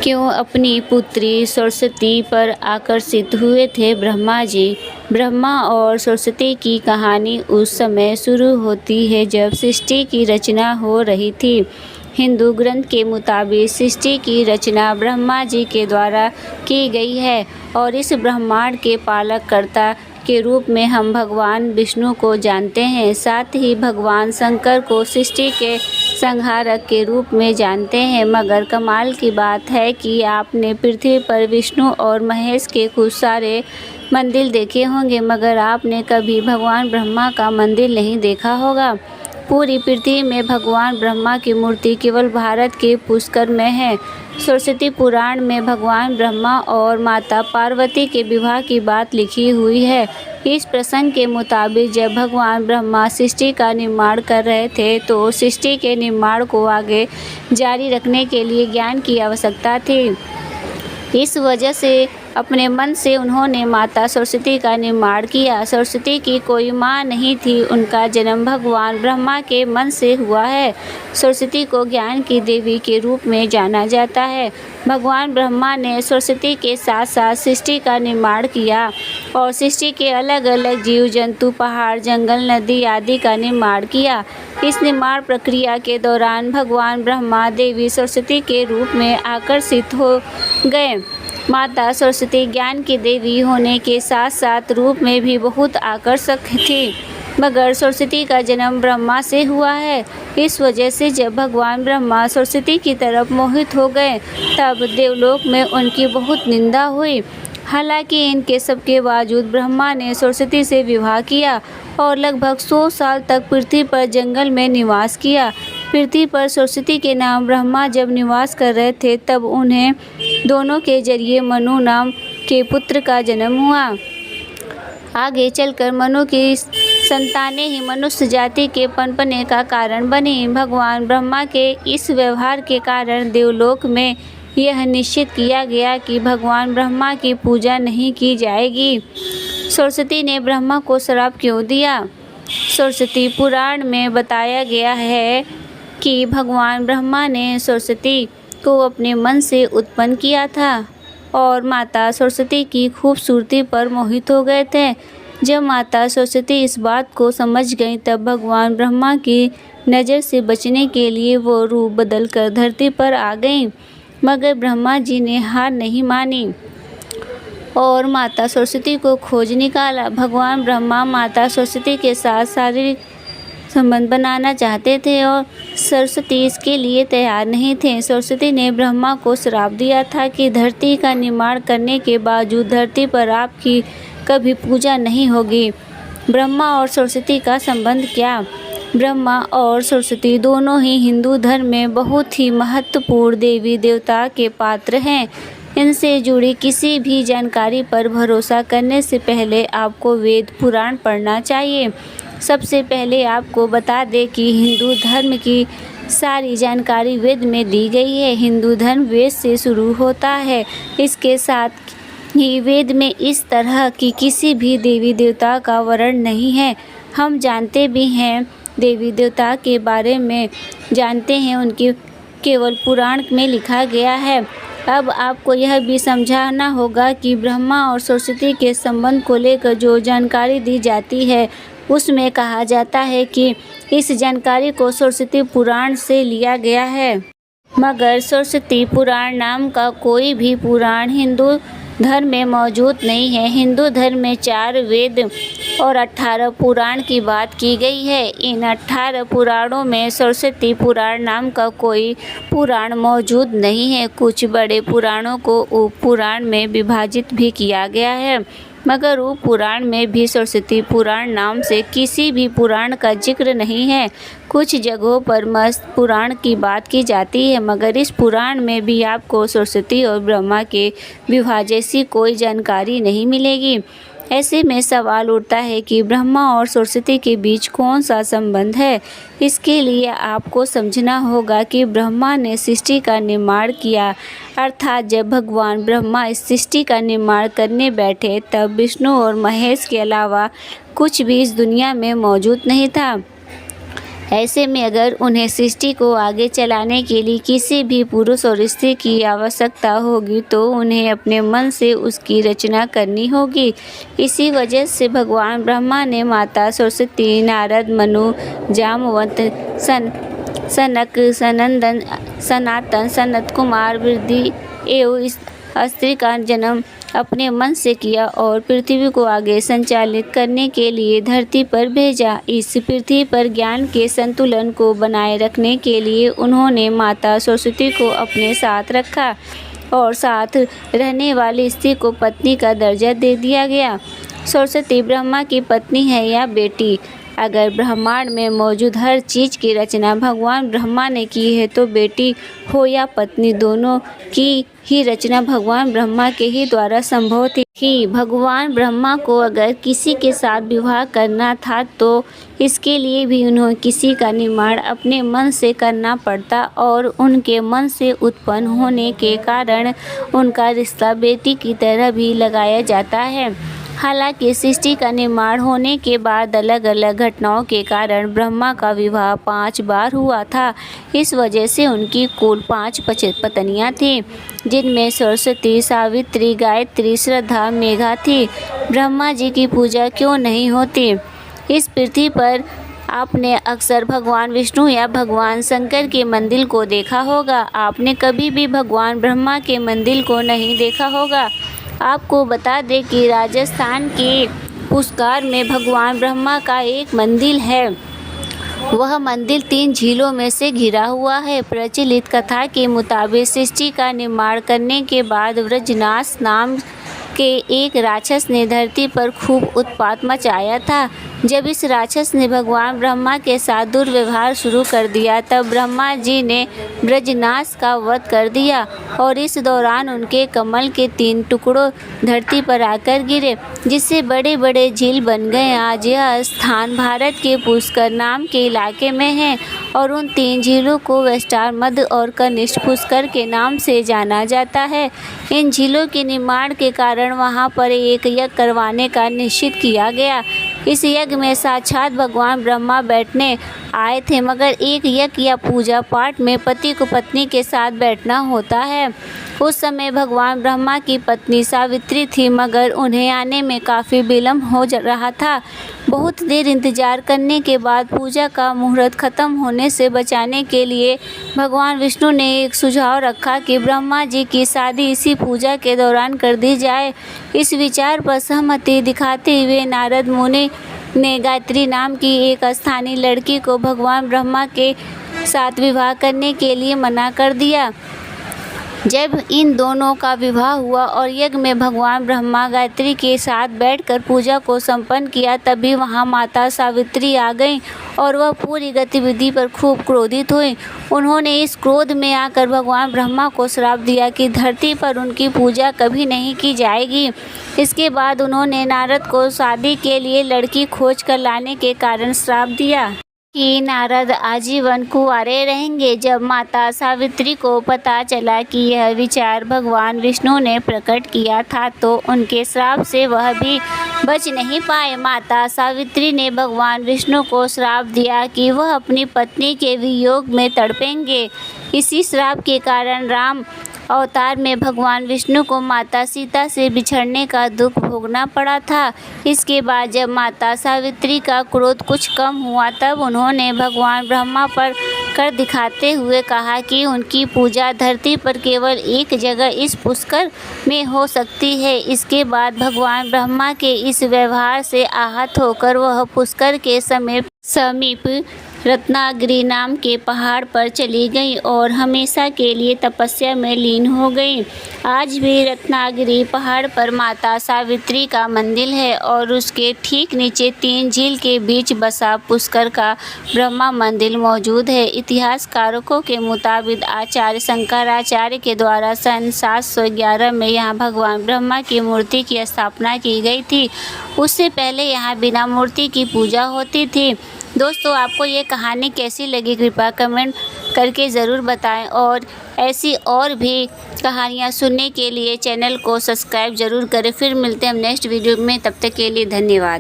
क्यों अपनी पुत्री सरस्वती पर आकर्षित हुए थे ब्रह्मा जी। ब्रह्मा और सरस्वती की कहानी उस समय शुरू होती है जब सृष्टि की रचना हो रही थी। हिंदू ग्रंथ के मुताबिक सृष्टि की रचना ब्रह्मा जी के द्वारा की गई है और इस ब्रह्मांड के पालककर्ता के रूप में हम भगवान विष्णु को जानते हैं। साथ ही भगवान शंकर को सृष्टि के संहारक के रूप में जानते हैं। मगर कमाल की बात है कि आपने पृथ्वी पर विष्णु और महेश के खूब सारे मंदिर देखे होंगे, मगर आपने कभी भगवान ब्रह्मा का मंदिर नहीं देखा होगा। पूरी पृथ्वी में भगवान ब्रह्मा की मूर्ति केवल भारत के पुष्कर में है। सरस्वती पुराण में भगवान ब्रह्मा और माता पार्वती के विवाह की बात लिखी हुई है। इस प्रसंग के मुताबिक जब भगवान ब्रह्मा सृष्टि का निर्माण कर रहे थे तो सृष्टि के निर्माण को आगे जारी रखने के लिए ज्ञान की आवश्यकता थी। इस वजह से अपने मन से उन्होंने माता सरस्वती का निर्माण किया। सरस्वती की कोई माँ नहीं थी, उनका जन्म भगवान ब्रह्मा के मन से हुआ है। सरस्वती को ज्ञान की देवी के रूप में जाना जाता है। भगवान ब्रह्मा ने सरस्वती के साथ साथ सृष्टि का निर्माण किया और सृष्टि के अलग अलग जीव जंतु, पहाड़, जंगल, नदी आदि का निर्माण किया। इस निर्माण प्रक्रिया के दौरान भगवान ब्रह्मा देवी सरस्वती के रूप में आकर्षित हो गए। माता सरस्वती ज्ञान की देवी होने के साथ साथ रूप में भी बहुत आकर्षक थी, मगर सरस्वती का जन्म ब्रह्मा से हुआ है। इस वजह से जब भगवान ब्रह्मा सरस्वती की तरफ मोहित हो गए तब देवलोक में उनकी बहुत निंदा हुई। हालांकि इनके सबके बावजूद ब्रह्मा ने सरस्वती से विवाह किया और लगभग 100 साल तक पृथ्वी पर जंगल में निवास किया। पृथ्वी पर सरस्वती के नाम ब्रह्मा जब निवास कर रहे थे तब उन्हें दोनों के जरिए मनु नाम के पुत्र का जन्म हुआ। आगे चलकर मनु की संतानें ही मनुष्य जाति के पनपने का कारण बनी। भगवान ब्रह्मा के इस व्यवहार के कारण देवलोक में यह निश्चित किया गया कि भगवान ब्रह्मा की पूजा नहीं की जाएगी। सरस्वती ने ब्रह्मा को श्राप क्यों दिया? सरस्वती पुराण में बताया गया है कि भगवान ब्रह्मा ने सरस्वती को अपने मन से उत्पन्न किया था और माता सरस्वती की खूबसूरती पर मोहित हो गए थे। जब माता सरस्वती इस बात को समझ गई तब भगवान ब्रह्मा की नज़र से बचने के लिए वो रूप बदलकर धरती पर आ गईं। मगर ब्रह्मा जी ने हार नहीं मानी और माता सरस्वती को खोज निकाला। भगवान ब्रह्मा माता सरस्वती के साथ शारीरिक संबंध बनाना चाहते थे और सरस्वती इसके लिए तैयार नहीं थे। सरस्वती ने ब्रह्मा को श्राप दिया था कि धरती का निर्माण करने के बावजूद धरती पर आपकी कभी पूजा नहीं होगी। ब्रह्मा और सरस्वती का संबंध क्या? ब्रह्मा और सरस्वती दोनों ही हिंदू धर्म में बहुत ही महत्वपूर्ण देवी देवता के पात्र हैं। इनसे जुड़ी किसी भी जानकारी पर भरोसा करने से पहले आपको वेद पुराण पढ़ना चाहिए। सबसे पहले आपको बता दें कि हिंदू धर्म की सारी जानकारी वेद में दी गई है। हिंदू धर्म वेद से शुरू होता है। इसके साथ ही वेद में इस तरह की किसी भी देवी देवता का वर्णन नहीं है। हम जानते भी हैं देवी देवता के बारे में जानते हैं, उनकी केवल पुराण में लिखा गया है। अब आपको यह भी समझाना होगा कि ब्रह्मा और सरस्वती के संबंध को लेकर जो जानकारी दी जाती है उसमें कहा जाता है कि इस जानकारी को सरस्वती पुराण से लिया गया है। मगर सरस्वती पुराण नाम का कोई भी पुराण हिंदू धर्म में मौजूद नहीं है। हिंदू धर्म में 4 वेद और 18 पुराण की बात की गई है। इन 18 पुराणों में सरस्वती पुराण नाम का कोई पुराण मौजूद नहीं है। कुछ बड़े पुराणों को उप पुराण में विभाजित भी किया गया है, मगर उप पुराण में भी सरस्वती पुराण नाम से किसी भी पुराण का जिक्र नहीं है। कुछ जगहों पर मत्स्य पुराण की बात की जाती है, मगर इस पुराण में भी आपको सरस्वती और ब्रह्मा के विवाह जैसी कोई जानकारी नहीं मिलेगी। ऐसे में सवाल उठता है कि ब्रह्मा और सरस्वती के बीच कौन सा संबंध है। इसके लिए आपको समझना होगा कि ब्रह्मा ने सृष्टि का निर्माण किया, अर्थात जब भगवान ब्रह्मा इस सृष्टि का निर्माण करने बैठे तब विष्णु और महेश के अलावा कुछ भी इस दुनिया में मौजूद नहीं था। ऐसे में अगर उन्हें सृष्टि को आगे चलाने के लिए किसी भी पुरुष और स्त्री की आवश्यकता होगी तो उन्हें अपने मन से उसकी रचना करनी होगी। इसी वजह से भगवान ब्रह्मा ने माता सरस्वती, नारद, मनु, जामवंत, सनक, सनंदन, सनातन, सनत कुमार, वृद्धि एवं स्त्री का जन्म अपने मन से किया और पृथ्वी को आगे संचालित करने के लिए धरती पर भेजा। इस पृथ्वी पर ज्ञान के संतुलन को बनाए रखने के लिए उन्होंने माता सरस्वती को अपने साथ रखा और साथ रहने वाली स्त्री को पत्नी का दर्जा दे दिया गया। सरस्वती ब्रह्मा की पत्नी है या बेटी। अगर ब्रह्मांड में मौजूद हर चीज़ की रचना भगवान ब्रह्मा ने की है तो बेटी हो या पत्नी, दोनों की ही रचना भगवान ब्रह्मा के ही द्वारा संभव थी। भगवान ब्रह्मा को अगर किसी के साथ विवाह करना था तो इसके लिए भी उन्हें किसी का निर्माण अपने मन से करना पड़ता और उनके मन से उत्पन्न होने के कारण उनका रिश्ता बेटी की तरह भी लगाया जाता है। हालांकि सृष्टि का निर्माण होने के बाद अलग अलग घटनाओं के कारण ब्रह्मा का विवाह 5 बार हुआ था। इस वजह से उनकी कुल 5 पत्नियां थीं, जिनमें सरस्वती, सावित्री, गायत्री, श्रद्धा, मेघा थी। ब्रह्मा जी की पूजा क्यों नहीं होती? इस पृथ्वी पर आपने अक्सर भगवान विष्णु या भगवान शंकर के मंदिर को देखा होगा। आपने कभी भी भगवान ब्रह्मा के मंदिर को नहीं देखा होगा। आपको बता दें कि राजस्थान के पुष्कर में भगवान ब्रह्मा का एक मंदिर है। वह मंदिर 3 झीलों में से घिरा हुआ है। प्रचलित कथा के मुताबिक सृष्टि का निर्माण करने के बाद वज्रनाश नाम के एक राक्षस ने धरती पर खूब उत्पात मचाया था। जब इस राक्षस ने भगवान ब्रह्मा के साथ दुर्व्यवहार शुरू कर दिया तब ब्रह्मा जी ने वज्रनाश का वध कर दिया और इस दौरान उनके कमल के 3 टुकड़ों धरती पर आकर गिरे, जिससे बड़े बड़े झील बन गए। आज यह स्थान भारत के पुष्कर नाम के इलाके में है और उन 3 झीलों को वेस्टार, मध्य और कनिष्ठ पुष्कर के नाम से जाना जाता है। इन झीलों के निर्माण के कारण वहां पर एक यज्ञ करवाने का निश्चित किया गया। इस यज्ञ में साक्षात भगवान ब्रह्मा बैठने आए थे, मगर एक यज्ञ या पूजा पाठ में पति को पत्नी के साथ बैठना होता है। उस समय भगवान ब्रह्मा की पत्नी सावित्री थी, मगर उन्हें आने में काफ़ी विलम्ब हो रहा था। बहुत देर इंतजार करने के बाद पूजा का मुहूर्त खत्म होने से बचाने के लिए भगवान विष्णु ने एक सुझाव रखा कि ब्रह्मा जी की शादी इसी पूजा के दौरान कर दी जाए। इस विचार पर सहमति दिखाते हुए नारद मुनि ने गायत्री नाम की एक स्थानीय लड़की को भगवान ब्रह्मा के साथ विवाह करने के लिए मना कर दिया। जब इन दोनों का विवाह हुआ और यज्ञ में भगवान ब्रह्मा गायत्री के साथ बैठकर पूजा को संपन्न किया, तभी वहां माता सावित्री आ गईं और वह पूरी गतिविधि पर खूब क्रोधित हुई। उन्होंने इस क्रोध में आकर भगवान ब्रह्मा को श्राप दिया कि धरती पर उनकी पूजा कभी नहीं की जाएगी। इसके बाद उन्होंने नारद को शादी के लिए लड़की खोज कर लाने के कारण श्राप दिया कि नारद आजीवन कुंवारे रहेंगे। जब माता सावित्री को पता चला कि यह विचार भगवान विष्णु ने प्रकट किया था तो उनके श्राप से वह भी बच नहीं पाए। माता सावित्री ने भगवान विष्णु को श्राप दिया कि वह अपनी पत्नी के वियोग में तड़पेंगे। इसी श्राप के कारण राम अवतार में भगवान विष्णु को माता सीता से बिछड़ने का दुख भोगना पड़ा था। इसके बाद जब माता सावित्री का क्रोध कुछ कम हुआ तब उन्होंने भगवान ब्रह्मा पर कर दिखाते हुए कहा कि उनकी पूजा धरती पर केवल एक जगह इस पुष्कर में हो सकती है। इसके बाद भगवान ब्रह्मा के इस व्यवहार से आहत होकर वह पुष्कर के समीप रत्नागिरी नाम के पहाड़ पर चली गई और हमेशा के लिए तपस्या में लीन हो गई। आज भी रत्नागिरी पहाड़ पर माता सावित्री का मंदिर है और उसके ठीक नीचे 3 झील के बीच बसा पुष्कर का ब्रह्मा मंदिर मौजूद है। इतिहासकारों के मुताबिक आचार्य शंकराचार्य के द्वारा सन 711 में यहाँ भगवान ब्रह्मा की मूर्ति की स्थापना की गई थी। उससे पहले यहाँ बिना मूर्ति की पूजा होती थी। दोस्तों, आपको ये कहानी कैसी लगी कृपया कमेंट करके ज़रूर बताएं और ऐसी और भी कहानियाँ सुनने के लिए चैनल को सब्सक्राइब ज़रूर करें। फिर मिलते हैं हम नेक्स्ट वीडियो में, तब तक के लिए धन्यवाद।